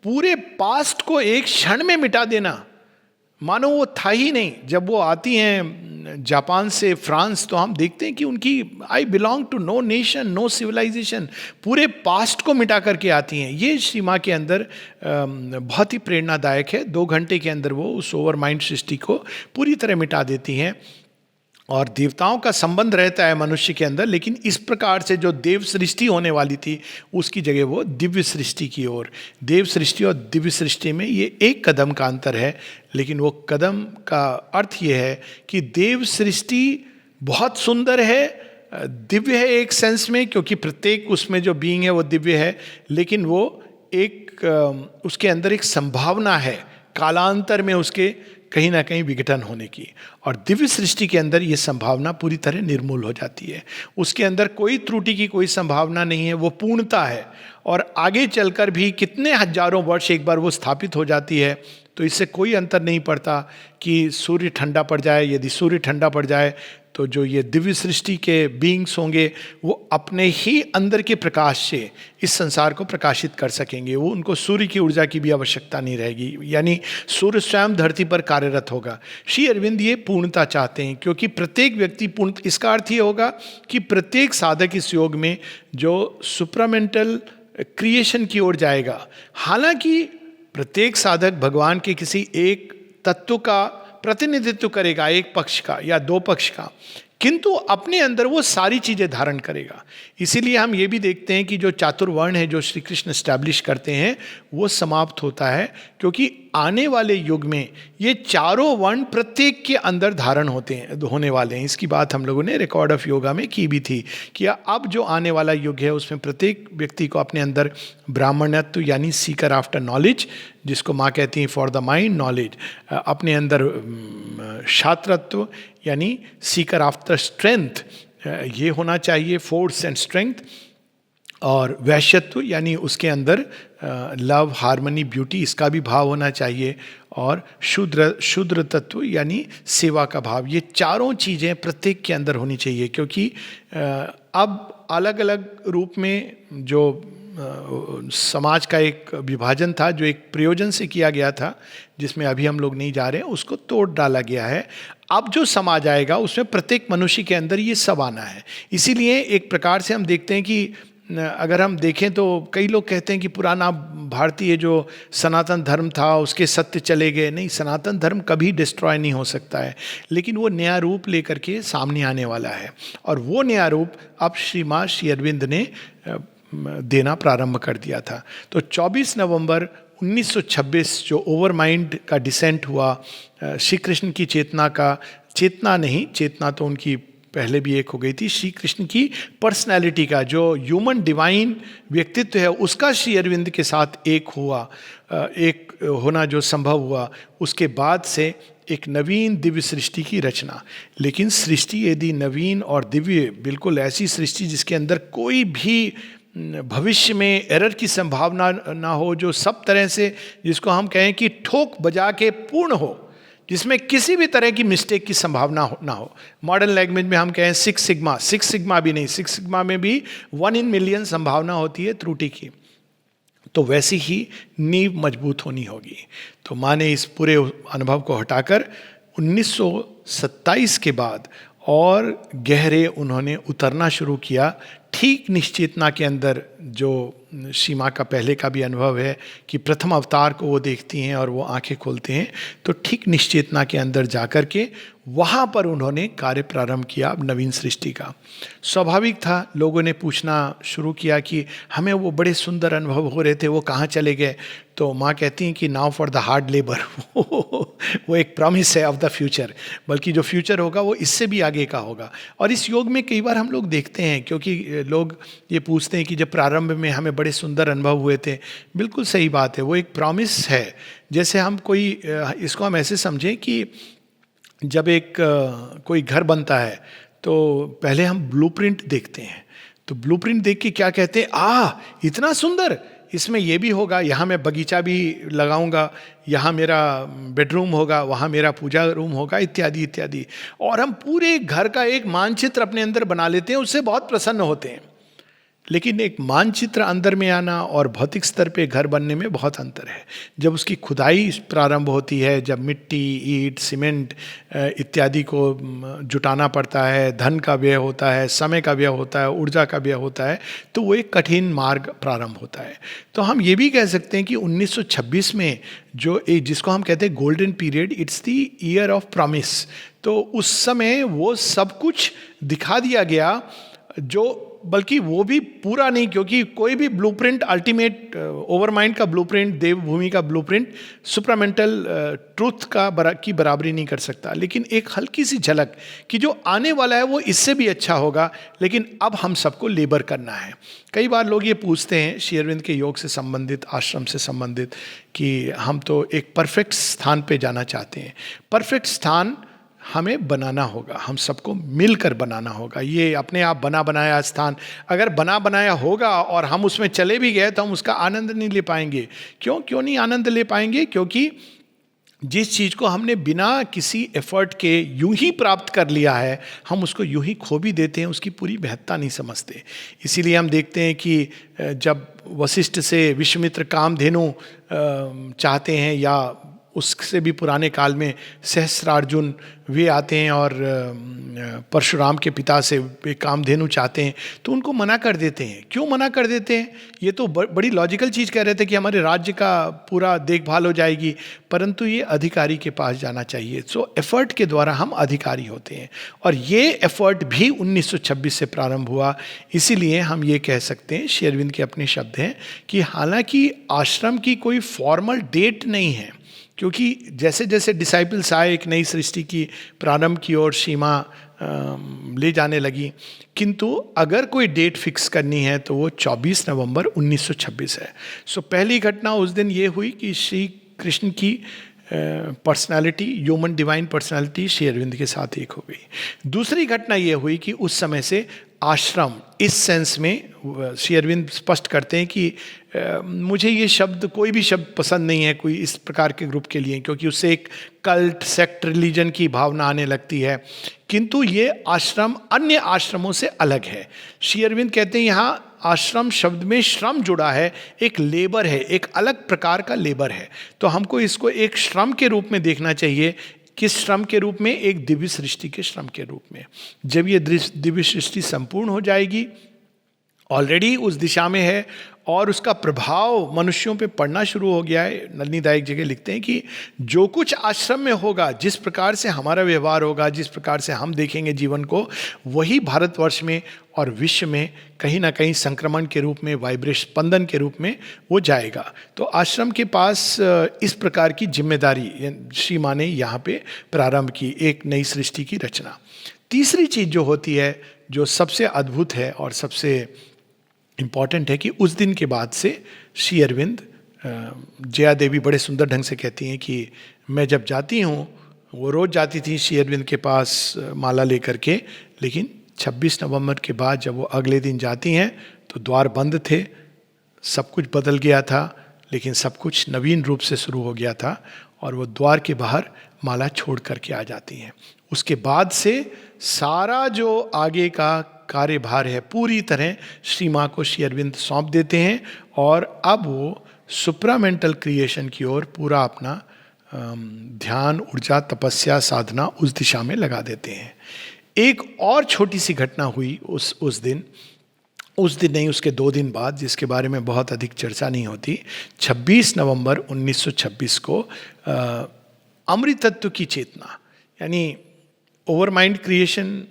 पूरे पास्ट को एक क्षण में मिटा देना, मानो वो था ही नहीं। जब वो आती हैं जापान से फ्रांस, तो हम देखते हैं कि उनकी I belong to no nation, no civilization, पूरे पास्ट को मिटा करके आती हैं। ये श्री माँ के अंदर बहुत ही प्रेरणादायक है। 2 घंटे के अंदर वो उस ओवर माइंड सृष्टि को पूरी तरह मिटा देती हैं। और देवताओं का संबंध रहता है मनुष्य के अंदर, लेकिन इस प्रकार से जो देव सृष्टि होने वाली थी उसकी जगह वो दिव्य सृष्टि की ओर। देव सृष्टि और दिव्य सृष्टि में ये एक कदम का अंतर है, लेकिन वो कदम का अर्थ ये है कि देव सृष्टि बहुत सुंदर है, दिव्य है एक सेंस में, क्योंकि प्रत्येक उसमें जो बीइंग है वो दिव्य है, लेकिन वो एक उसके अंदर एक संभावना है कालांतर में उसके कहीं ना कहीं विघटन होने की। और दिव्य सृष्टि के अंदर ये संभावना पूरी तरह निर्मूल हो जाती है, उसके अंदर कोई त्रुटि की कोई संभावना नहीं है, वो पूर्णता है। और आगे चलकर भी कितने हजारों वर्ष एक बार वो स्थापित हो जाती है, तो इससे कोई अंतर नहीं पड़ता कि सूर्य ठंडा पड़ जाए। यदि सूर्य ठंडा पड़ जाए तो जो ये दिव्य सृष्टि के बीइंग्स होंगे वो अपने ही अंदर के प्रकाश से इस संसार को प्रकाशित कर सकेंगे। वो उनको सूर्य की ऊर्जा की भी आवश्यकता नहीं रहेगी, यानी सूर्य स्वयं धरती पर कार्यरत होगा। श्री अरविंद ये पूर्णता चाहते हैं, क्योंकि प्रत्येक व्यक्ति पूर्ण, इसका अर्थ ये होगा कि प्रत्येक साधक इस योग में जो सुप्रामेंटल क्रिएशन की ओर जाएगा। हालांकि प्रत्येक साधक भगवान के किसी एक तत्व का प्रतिनिधित्व करेगा, एक पक्ष का या दो पक्ष का, किंतु अपने अंदर वो सारी चीजें धारण करेगा। इसीलिए हम ये भी देखते हैं कि जो चातुर्वर्ण है जो श्री कृष्ण एस्टैब्लिश करते हैं वो समाप्त होता है, क्योंकि आने वाले युग में ये चारों वर्ण प्रत्येक के अंदर धारण होने वाले हैं। इसकी बात हम लोगों ने रिकॉर्ड ऑफ योगा में की भी थी कि अब जो आने वाला युग है उसमें प्रत्येक व्यक्ति को अपने अंदर ब्राह्मणत्व यानी सीकर आफ्टर नॉलेज, जिसको माँ कहती हैं फॉर द माइंड नॉलेज, अपने अंदर क्षात्रत्व यानी सीकर आफ्टर स्ट्रेंथ, ये होना चाहिए, फोर्स एंड स्ट्रेंथ। और वैश्यत्व यानी उसके अंदर लव, हार्मनी, ब्यूटी, इसका भी भाव होना चाहिए। और शूद्र तत्व यानी सेवा का भाव। ये चारों चीज़ें प्रत्येक के अंदर होनी चाहिए, क्योंकि अब अलग अलग रूप में जो समाज का एक विभाजन था जो एक प्रयोजन से किया गया था, जिसमें अभी हम लोग नहीं जा रहे हैं, उसको तोड़ डाला गया है। अब जो समाज आएगा उसमें प्रत्येक मनुष्य के अंदर ये सब आना है। इसीलिए एक प्रकार से हम देखते हैं कि अगर हम देखें तो कई लोग कहते हैं कि पुराना भारतीय जो सनातन धर्म था उसके सत्य चले गए। नहीं, सनातन धर्म कभी डिस्ट्रॉय नहीं हो सकता है, लेकिन वो नया रूप लेकर के सामने आने वाला है। और वो नया रूप अब श्री अरविंद ने देना प्रारंभ कर दिया था। तो 24 नवंबर 1926 जो ओवर माइंड का डिसेंट हुआ, श्री कृष्ण की चेतना का, चेतना नहीं, चेतना तो उनकी पहले भी एक हो गई थी, श्री कृष्ण की पर्सनैलिटी का जो ह्यूमन डिवाइन व्यक्तित्व है उसका श्री अरविंद के साथ एक हुआ, एक होना जो संभव हुआ, उसके बाद से एक नवीन दिव्य सृष्टि की रचना। लेकिन सृष्टि यदि नवीन और दिव्य, बिल्कुल ऐसी सृष्टि जिसके अंदर कोई भी भविष्य में एरर की संभावना ना हो, जो सब तरह से, जिसको हम कहें कि ठोक बजा के पूर्ण हो, जिसमें किसी भी तरह की मिस्टेक की संभावना ना हो। मॉडर्न लैंग्वेज में हम कहें सिक्स सिग्मा भी नहीं, सिक्स सिग्मा में भी 1 in million संभावना होती है त्रुटि की। तो वैसी ही नींव मजबूत होनी होगी। तो माँ ने इस पूरे अनुभव को हटाकर 1927 के बाद और गहरे उन्होंने उतरना शुरू किया, ठीक निश्चेतना के अंदर। जो सीमा का पहले का भी अनुभव है कि प्रथम अवतार को वो देखती हैं और वो आंखें खोलते हैं, तो ठीक निश्चेतना के अंदर जाकर के वहाँ पर उन्होंने कार्य प्रारंभ किया नवीन सृष्टि का। स्वाभाविक था, लोगों ने पूछना शुरू किया कि हमें वो बड़े सुंदर अनुभव हो रहे थे, वो कहाँ चले गए। तो माँ कहती हैं कि now for the hard labour वो एक प्रॉमिस है ऑफ द फ्यूचर, बल्कि जो फ्यूचर होगा वो इससे भी आगे का होगा। और इस योग में कई बार हम लोग देखते हैं, क्योंकि लोग ये पूछते हैं कि जब प्रारंभ में हमें बड़े सुंदर अनुभव हुए थे, बिल्कुल सही बात है, वो एक प्रॉमिस है। जैसे हम कोई, इसको हम ऐसे समझें कि जब एक कोई घर बनता है तो पहले हम ब्लूप्रिंट देखते हैं। तो ब्लूप्रिंट देख के क्या कहते हैं, इतना सुंदर, इसमें ये भी होगा, यहाँ मैं बगीचा भी लगाऊंगा, यहाँ मेरा बेडरूम होगा, वहाँ मेरा पूजा रूम होगा, इत्यादि इत्यादि। और हम पूरे घर का एक मानचित्र अपने अंदर बना लेते हैं, उससे बहुत प्रसन्न होते हैं। लेकिन एक मानचित्र अंदर में आना और भौतिक स्तर पे घर बनने में बहुत अंतर है। जब उसकी खुदाई प्रारंभ होती है, जब मिट्टी, ईंट, सीमेंट इत्यादि को जुटाना पड़ता है, धन का व्यय होता है, समय का व्यय होता है, ऊर्जा का व्यय होता है, तो वो एक कठिन मार्ग प्रारंभ होता है। तो हम ये भी कह सकते हैं कि 1926 में जो एक जिसको हम कहते हैं golden period, it's the year of promise. तो उस समय वो सब कुछ दिखा दिया गया, जो बल्कि वो भी पूरा नहीं, क्योंकि कोई भी ब्लूप्रिंट अल्टीमेट ओवरमाइंड का ब्लूप्रिंट, देवभूमि का ब्लूप्रिंट सुप्रामेंटल ट्रूथ की बराबरी नहीं कर सकता। लेकिन एक हल्की सी झलक कि जो आने वाला है वो इससे भी अच्छा होगा, लेकिन अब हम सबको लेबर करना है। कई बार लोग ये पूछते हैं श्री अरविंद के योग से संबंधित, आश्रम से संबंधित, कि हम तो एक परफेक्ट स्थान पे जाना चाहते हैं। परफेक्ट स्थान हमें बनाना होगा, हम सबको मिलकर बनाना होगा। ये अपने आप बना बनाया स्थान अगर बना बनाया होगा और हम उसमें चले भी गए तो हम उसका आनंद नहीं ले पाएंगे। क्यों नहीं आनंद ले पाएंगे? क्योंकि जिस चीज़ को हमने बिना किसी एफर्ट के यूं ही प्राप्त कर लिया है, हम उसको यूं ही खो भी देते हैं, उसकी पूरी महत्ता नहीं समझते। इसीलिए हम देखते हैं कि जब वशिष्ठ से विश्वामित्र कामधेनु चाहते हैं, या उससे भी पुराने काल में सहस्रार्जुन वे आते हैं और परशुराम के पिता से वे कामधेनु चाहते हैं, तो उनको मना कर देते हैं। क्यों मना कर देते हैं? ये तो बड़ी लॉजिकल चीज़ कह रहे थे कि हमारे राज्य का पूरा देखभाल हो जाएगी, परंतु ये अधिकारी के पास जाना चाहिए। सो एफर्ट के द्वारा हम अधिकारी होते हैं, और ये एफर्ट भी 1926 से प्रारंभ हुआ। इसीलिए हम ये कह सकते हैं, श्री अरविंद के अपने शब्द हैं, कि हालांकि आश्रम की कोई फॉर्मल डेट नहीं है, क्योंकि जैसे जैसे डिसाइपल्स आए, एक नई सृष्टि की प्रारंभ की ओर सीमा ले जाने लगी। किंतु अगर कोई डेट फिक्स करनी है तो वो 24 नवंबर 1926 है। सो पहली घटना उस दिन ये हुई कि श्री कृष्ण की personality, human divine personality Shri Arvind के साथ एक हो गई। दूसरी घटना ये हुई कि उस समय से आश्रम, इस सेंस में श्री अरविंद स्पष्ट करते हैं कि मुझे ये शब्द, कोई भी शब्द पसंद नहीं है कोई इस प्रकार के ग्रुप के लिए, क्योंकि उससे एक कल्ट, सेक्ट, रिलीजन की भावना आने लगती है। किंतु ये आश्रम अन्य आश्रमों से अलग है। श्री अरविंद कहते हैं यहाँ आश्रम शब्द में श्रम जुड़ा है, एक लेबर है, एक अलग प्रकार का लेबर है। तो हमको इसको एक श्रम के रूप में देखना चाहिए। किस श्रम के रूप में? एक दिव्य सृष्टि के श्रम के रूप में। जब ये दिव्य सृष्टि संपूर्ण हो जाएगी, ऑलरेडी उस दिशा में है और उसका प्रभाव मनुष्यों पे पड़ना शुरू हो गया है। नलिनीदायक एक जगह लिखते हैं कि जो कुछ आश्रम में होगा, जिस प्रकार से हमारा व्यवहार होगा, जिस प्रकार से हम देखेंगे जीवन को, वही भारतवर्ष में और विश्व में कहीं ना कहीं संक्रमण के रूप में, वाइब्रेशन, स्पंदन के रूप में वो जाएगा। तो आश्रम के पास इस प्रकार की जिम्मेदारी श्री माँ ने यहाँ पे प्रारंभ की, एक नई सृष्टि की रचना। तीसरी चीज़ जो होती है, जो सबसे अद्भुत है और सबसे इम्पॉर्टेंट है, कि उस दिन के बाद से श्री अरविंद, जया देवी बड़े सुंदर ढंग से कहती हैं कि मैं जब जाती हूँ, वो रोज़ जाती थी श्री अरविंद के पास माला लेकर के, लेकिन 26 नवंबर के बाद जब वो अगले दिन जाती हैं तो द्वार बंद थे, सब कुछ बदल गया था, लेकिन सब कुछ नवीन रूप से शुरू हो गया था, और वो द्वार के बाहर माला छोड़ करके आ जाती हैं। उसके बाद से सारा जो आगे का कार्यभार है पूरी तरह श्री माँ को श्री अरविंद सौंप देते हैं, और अब वो सुप्रामेंटल क्रिएशन की ओर पूरा अपना ध्यान, ऊर्जा, तपस्या, साधना उस दिशा में लगा देते हैं। एक और छोटी सी घटना हुई उस दिन नहीं, उसके 2 दिन बाद, जिसके बारे में बहुत अधिक चर्चा नहीं होती। 26 नवंबर 1926 को अमृत तत्व की चेतना, यानी ओवर माइंड क्रिएशन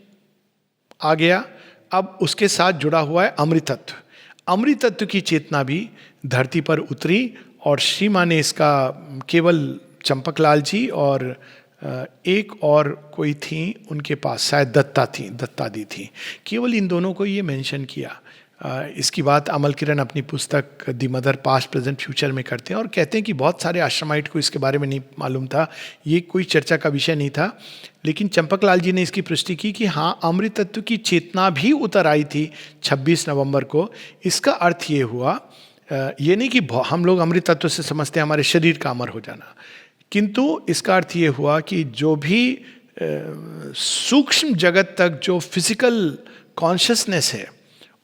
आ गया, अब उसके साथ जुड़ा हुआ है अमृत तत्व। अमृत तत्व की चेतना भी धरती पर उतरी, और श्री माँ ने इसका केवल चंपकलाल जी और एक और कोई थी उनके पास, शायद दत्ता दी थी, केवल इन दोनों को ये मेंशन किया। इसकी बात अमल किरण अपनी पुस्तक दी मदर पास्ट प्रेजेंट फ्यूचर में करते हैं, और कहते हैं कि बहुत सारे आश्रमाइट को इसके बारे में नहीं मालूम था, ये कोई चर्चा का विषय नहीं था। लेकिन चंपकलाल जी ने इसकी पुष्टि की कि हाँ, अमृत तत्व की चेतना भी उतर आई थी 26 नवंबर को। इसका अर्थ ये हुआ, ये नहीं कि हम लोग अमृत तत्व से समझते हैं हमारे शरीर का अमर हो जाना, किंतु इसका अर्थ ये हुआ कि जो भी सूक्ष्म जगत तक जो फिजिकल कॉन्शियसनेस है,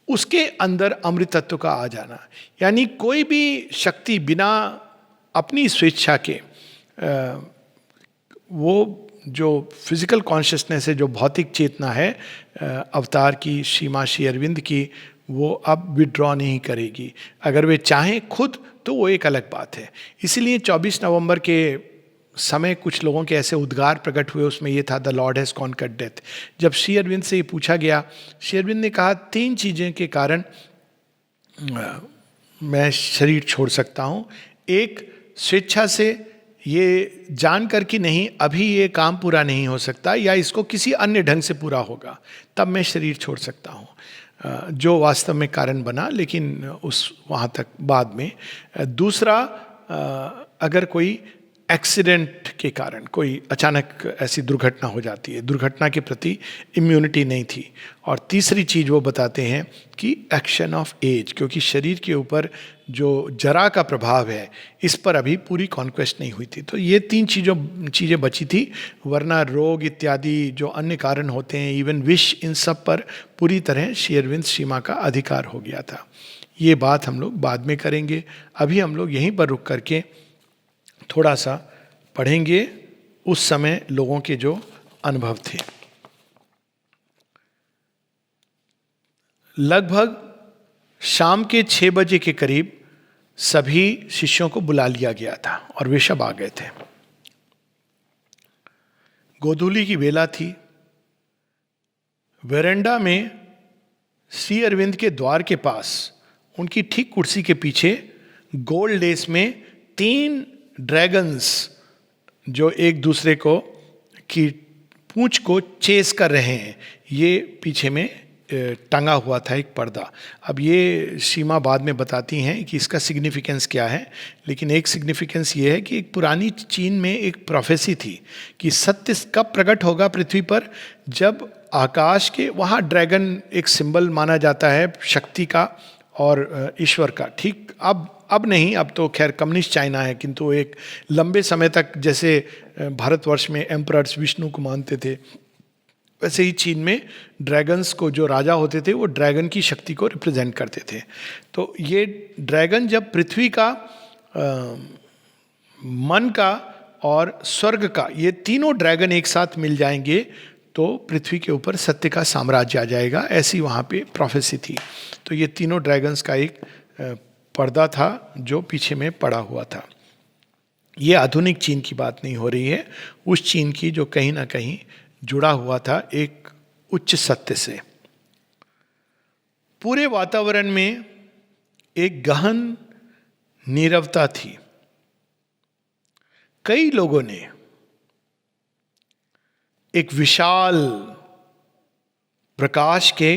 उसके अंदर अमृत तत्व का आ जाना। यानी कोई भी शक्ति बिना अपनी स्वेच्छा के वो जो फिजिकल कॉन्शियसनेस है, जो भौतिक चेतना है अवतार की, श्री अरविंद की, वो अब विड्रॉ नहीं करेगी। अगर वे चाहें खुद तो वो एक अलग बात है। इसीलिए 24 नवंबर के समय कुछ लोगों के ऐसे उद्गार प्रकट हुए, उसमें ये था the lord has conquered death. जब श्री अरविंद से ये पूछा गया, श्री अरविंद ने कहा 3 चीज़ें के कारण मैं शरीर छोड़ सकता हूँ। एक, स्वेच्छा से, ये जानकर कि नहीं अभी ये काम पूरा नहीं हो सकता या इसको किसी अन्य ढंग से पूरा होगा, तब मैं शरीर छोड़ सकता हूँ, जो वास्तव में कारण बना, लेकिन उस वहाँ तक बाद में। दूसरा, अगर कोई एक्सीडेंट के कारण कोई अचानक ऐसी दुर्घटना हो जाती है, दुर्घटना के प्रति इम्यूनिटी नहीं थी। और तीसरी चीज़ वो बताते हैं कि एक्शन ऑफ एज, क्योंकि शरीर के ऊपर जो जरा का प्रभाव है इस पर अभी पूरी कॉन्क्वेस्ट नहीं हुई थी। तो ये 3 चीज़ें बची थी, वरना रोग इत्यादि जो अन्य कारण होते हैं, इवन विश, इन सब पर पूरी तरह श्री अरविंद श्री माँ का अधिकार हो गया था। ये बात हम लोग बाद में करेंगे। अभी हम लोग यहीं पर रुक करके थोड़ा सा पढ़ेंगे उस समय लोगों के जो अनुभव थे। लगभग शाम के 6 बजे के करीब सभी शिष्यों को बुला लिया गया था और वे सब आ गए थे। गोधूली की बेला थी। वेरेंडा में श्री अरविंद के द्वार के पास उनकी ठीक कुर्सी के पीछे गोल्ड लेस में 3 ड्रैगन्स जो एक दूसरे को की पूंछ को चेस कर रहे हैं, ये पीछे में टंगा हुआ था एक पर्दा। अब ये सीमा बाद में बताती हैं कि इसका सिग्निफिकेंस क्या है, लेकिन एक सिग्निफिकेंस ये है कि एक पुरानी चीन में एक प्रोफेसी थी कि सत्य कब प्रकट होगा पृथ्वी पर, जब आकाश के वहाँ ड्रैगन एक सिंबल माना जाता है शक्ति का और ईश्वर का। ठीक अब नहीं, अब तो खैर कम्युनिस्ट चाइना है, किंतु एक लंबे समय तक जैसे भारतवर्ष में एम्परर्स विष्णु को मानते थे, वैसे ही चीन में ड्रैगन्स को, जो राजा होते थे, वो ड्रैगन की शक्ति को रिप्रेजेंट करते थे। तो ये ड्रैगन जब पृथ्वी का, मन का और स्वर्ग का, ये तीनों ड्रैगन एक साथ मिल जाएंगे तो पृथ्वी के ऊपर सत्य का साम्राज्य आ जाएगा, ऐसी वहाँ पे प्रोफेसी थी। तो ये तीनों ड्रैगन्स का एक पर्दा था जो पीछे में पड़ा हुआ था। ये आधुनिक चीन की बात नहीं हो रही है, उस चीन की जो कहीं ना कहीं जुड़ा हुआ था एक उच्च सत्य से। पूरे वातावरण में एक गहन नीरवता थी। कई लोगों ने एक विशाल प्रकाश के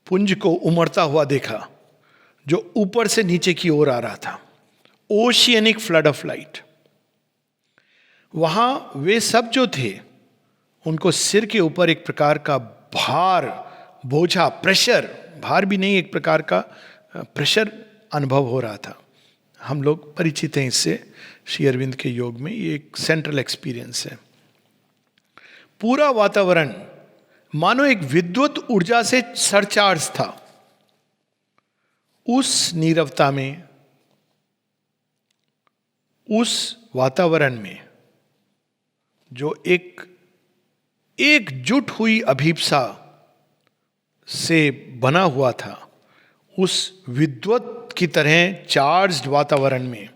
पुंज को उमड़ता हुआ देखा जो ऊपर से नीचे की ओर आ रहा था, ओशियनिक फ्लड ऑफ लाइट। वहां वे सब जो थे उनको सिर के ऊपर एक प्रकार का भार, बोझा, प्रेशर, भार भी नहीं, एक प्रकार का प्रेशर अनुभव हो रहा था। हम लोग परिचित हैं इससे, श्री अरविंद के योग में ये एक सेंट्रल एक्सपीरियंस है। पूरा वातावरण मानो एक विद्युत ऊर्जा से सरचार्ज था। उस नीरवता में, उस वातावरण में जो एकजुट हुई अभीप्सा से बना हुआ था, उस विद्युत की तरह चार्ज्ड वातावरण में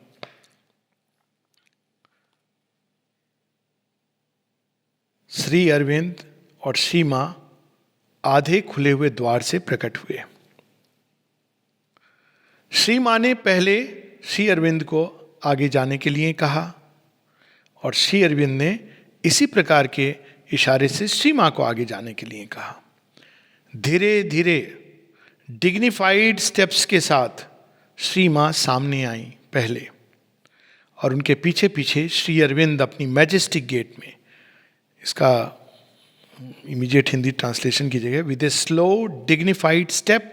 श्री अरविंद और श्री मां आधे खुले हुए द्वार से प्रकट हुए। श्री मां ने पहले श्री अरविंद को आगे जाने के लिए कहा और श्री अरविंद ने इसी प्रकार के इशारे से श्री मां को आगे जाने के लिए कहा। धीरे धीरे डिग्निफाइड स्टेप्स के साथ श्री मां सामने आई पहले, और उनके पीछे पीछे श्री अरविंद अपनी मैजेस्टिक गेट में, इसका इमीडिएट हिंदी ट्रांसलेशन कीजिएगा, with a slow dignified step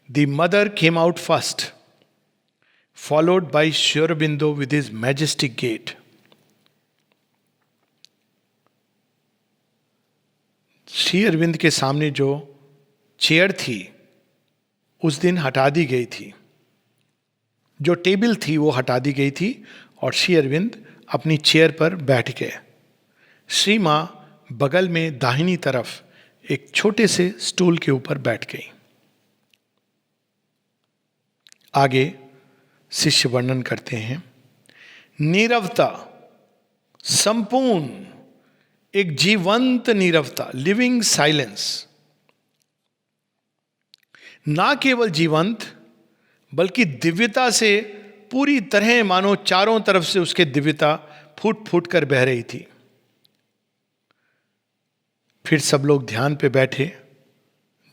the mother came out first, followed by Shri Aurobindo with his majestic gait. Shri Arvind के सामने जो चेयर थी उस दिन हटा दी गई थी, जो टेबल थी वो हटा दी गई थी और श्री अरविंद अपनी चेयर पर बैठ गए। श्री मां बगल में दाहिनी तरफ एक छोटे से स्टूल के ऊपर बैठ गई। आगे शिष्य वर्णन करते हैं, नीरवता, संपूर्ण एक जीवंत नीरवता, लिविंग साइलेंस, ना केवल जीवंत बल्कि दिव्यता से पूरी तरह मानो चारों तरफ से उसके दिव्यता फूट फूट कर बह रही थी। फिर सब लोग ध्यान पे बैठे,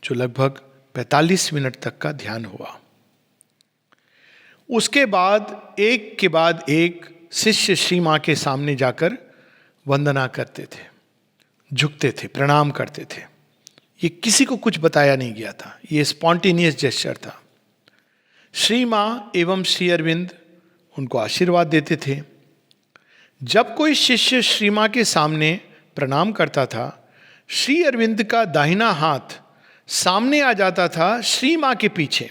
जो लगभग 45 मिनट तक का ध्यान हुआ। उसके बाद एक शिष्य श्री मां के सामने जाकर वंदना करते थे, झुकते थे, प्रणाम करते थे। ये किसी को कुछ बताया नहीं गया था, ये स्पॉन्टेनियस जेस्चर था। श्री मां एवं श्री अरविंद उनको आशीर्वाद देते थे। जब कोई शिष्य श्री मां के सामने प्रणाम करता था, श्री अरविंद का दाहिना हाथ सामने आ जाता था श्री मां के पीछे,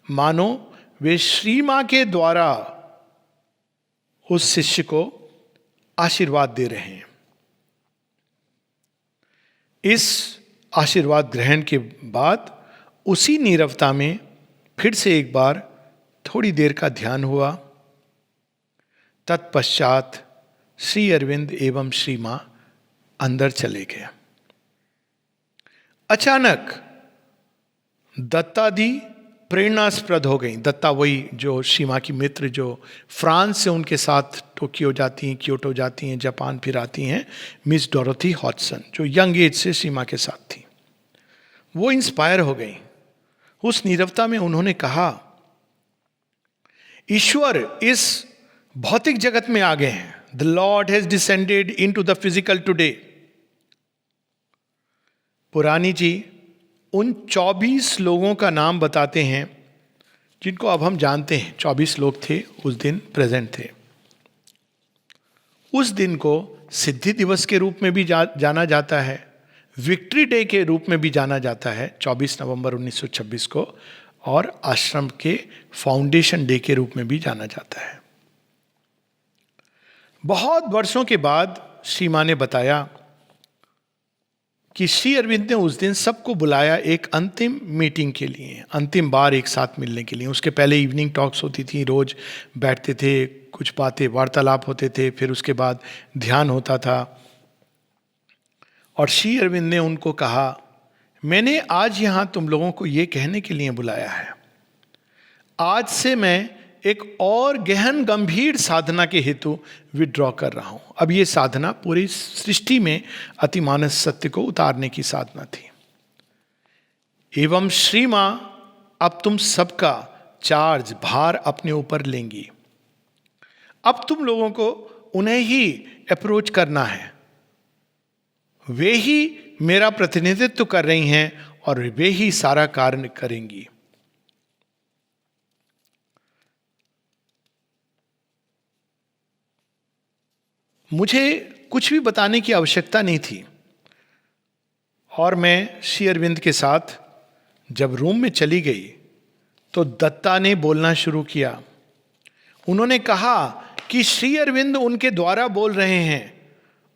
मानो वे श्री मां के द्वारा उस शिष्य को आशीर्वाद दे रहे हैं। इस आशीर्वाद ग्रहण के बाद उसी नीरवता में फिर से एक बार थोड़ी देर का ध्यान हुआ। तत्पश्चात श्री अरविंद एवं श्री मां अंदर चले गए। अचानक दत्तादी प्रेरणास्पद हो गई। दत्ता वही जो श्री मां की मित्र, जो फ्रांस से उनके साथ टोक्यो जाती हैं, क्योटो जाती हैं, जापान फिर आती हैं, मिस डोरोथी हॉटसन, जो यंग एज से श्री मां के साथ थी। वो इंस्पायर हो गई। उस नीरवता में उन्होंने कहा, ईश्वर इस भौतिक जगत में आ गए हैं। The lord has descended into the physical today. पुरानी जी उन 24 लोगों का नाम बताते हैं जिनको अब हम जानते हैं। 24 लोग थे उस दिन प्रेजेंट थे। उस दिन को सिद्धि दिवस के रूप में भी जाना जाता है, विक्ट्री डे के रूप में भी जाना जाता है 24 नवंबर 1926 को, और आश्रम के फाउंडेशन डे के रूप में भी जाना जाता है। बहुत वर्षों के बाद श्री मां ने बताया कि श्री अरविंद ने उस दिन सबको बुलाया एक अंतिम मीटिंग के लिए, अंतिम बार एक साथ मिलने के लिए। उसके पहले इवनिंग टॉक्स होती थी, रोज बैठते थे, कुछ बातें वार्तालाप होते थे, फिर उसके बाद ध्यान होता था। और श्री अरविंद ने उनको कहा, मैंने आज यहां तुम लोगों को यह कहने के लिए बुलाया है, आज से मैं एक और गहन गंभीर साधना के हेतु विड्रॉ कर रहा हूं। अब यह साधना पूरी सृष्टि में अतिमानस सत्य को उतारने की साधना थी। एवं श्री मां अब तुम सबका चार्ज, भार अपने ऊपर लेंगी। अब तुम लोगों को उन्हें ही अप्रोच करना है। वे ही मेरा प्रतिनिधित्व कर रही हैं और वे ही सारा कार्य करेंगी। मुझे कुछ भी बताने की आवश्यकता नहीं थी। और मैं श्री अरविंद के साथ जब रूम में चली गई तो दत्ता ने बोलना शुरू किया। उन्होंने कहा कि श्री अरविंद उनके द्वारा बोल रहे हैं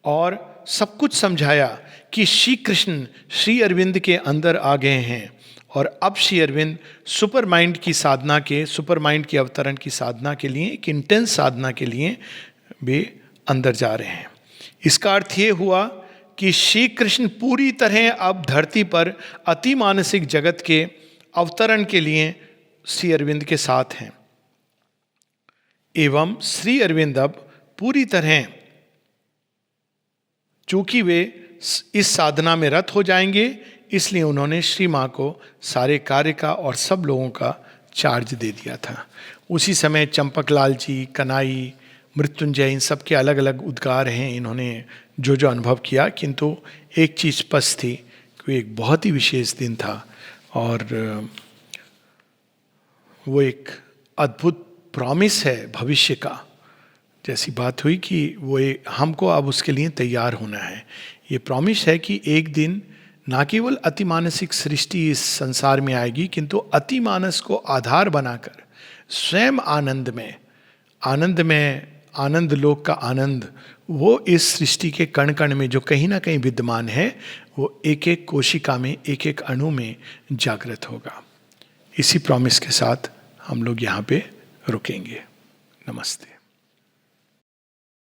और सब कुछ समझाया कि श्री कृष्ण श्री अरविंद के अंदर आ गए हैं और अब श्री अरविंद सुपर माइंड की साधना के, सुपर माइंड के अवतरण की साधना के लिए, एक इंटेंस साधना के लिए वे अंदर जा रहे हैं। इसका अर्थ ये हुआ कि श्री कृष्ण पूरी तरह अब धरती पर अति मानसिक जगत के अवतरण के लिए श्री अरविंद के साथ हैं। एवं श्री अरविंद अब पूरी तरह, चूंकि वे इस साधना में रत हो जाएंगे, इसलिए उन्होंने श्री मां को सारे कार्य का और सब लोगों का चार्ज दे दिया था। उसी समय चंपकलाल जी, कनाई, मृत्युंजय, इन सब के अलग अलग उद्गार हैं, इन्होंने जो जो अनुभव किया। किंतु एक चीज़ स्पष्ट थी कि एक बहुत ही विशेष दिन था और वो एक अद्भुत प्रॉमिस है भविष्य का। जैसी बात हुई कि वो हमको अब उसके लिए तैयार होना है। ये प्रॉमिस है कि एक दिन ना केवल अतिमानसिक सृष्टि इस संसार में आएगी, किंतु अतिमानस को आधार बनाकर स्वयं आनंद लोक का आनंद, वो इस सृष्टि के कण कण में जो कहीं ना कहीं विद्यमान है, वो एक एक कोशिका में, एक एक अणु में जागृत होगा। इसी प्रॉमिस के साथ हम लोग यहाँ पे रुकेंगे। नमस्ते।